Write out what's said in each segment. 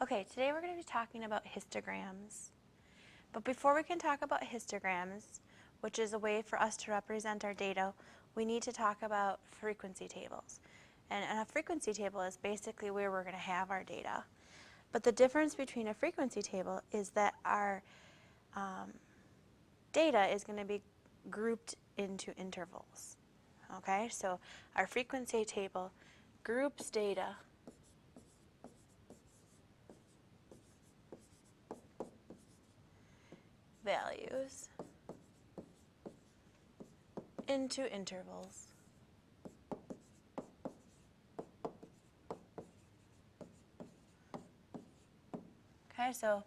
Okay, today we're going to be talking about histograms. But before we can talk about histograms, which is a way for us to represent our data, we need to talk about frequency tables. And a frequency table is basically where we're going to have our data. But the difference between a frequency table is that our data is going to be grouped into intervals. Okay, so our frequency table groups data values into intervals. Okay, so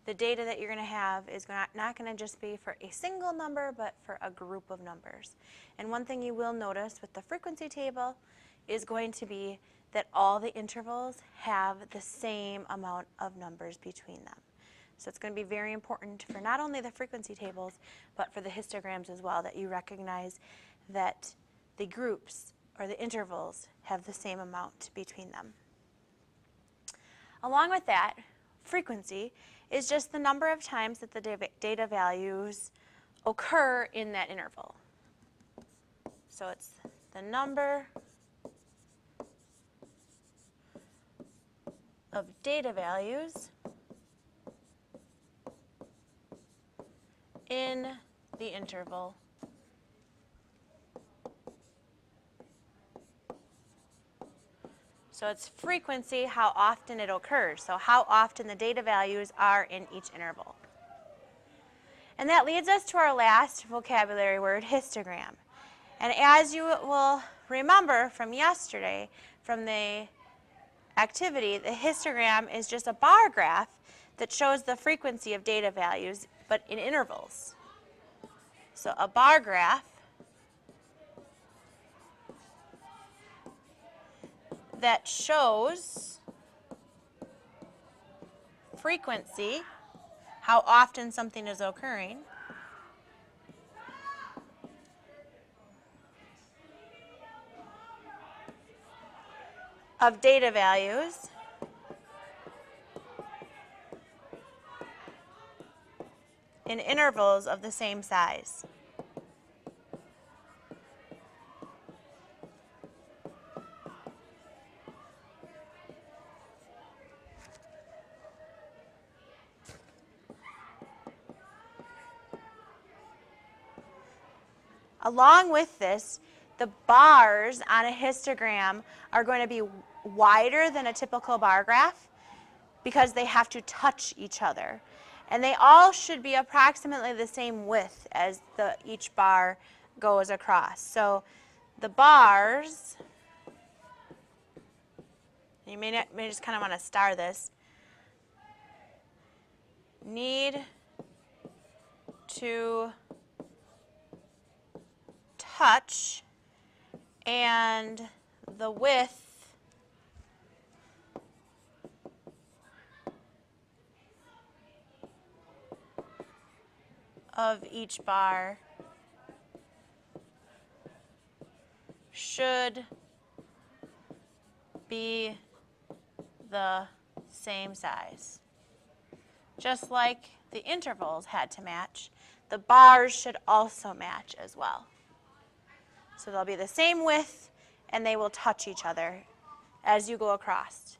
the data that you're going to have is not going to just be for a single number, but for a group of numbers. And one thing you will notice with the frequency table is going to be that all the intervals have the same amount of numbers between them. So it's going to be very important for not only the frequency tables, but for the histograms as well, that you recognize that the groups or the intervals have the same amount between them. Along with that, frequency is just the number of times that the data values occur in that interval. So it's the number of data values in the interval. So it's frequency, how often it occurs. So how often the data values are in each interval. And that leads us to our last vocabulary word, histogram. And as you will remember from yesterday, from the activity, the histogram is just a bar graph that shows the frequency of data values, but in intervals. So a bar graph that shows frequency, how often something is occurring, of data values in intervals of the same size. Along with this, the bars on a histogram are going to be wider than a typical bar graph because they have to touch each other. And they all should be approximately the same width as each bar goes across. So the bars, you may just kind of want to star this, need to touch, and the width of each bar should be the same size. Just like the intervals had to match, the bars should also match as well. So they'll be the same width, and they will touch each other as you go across.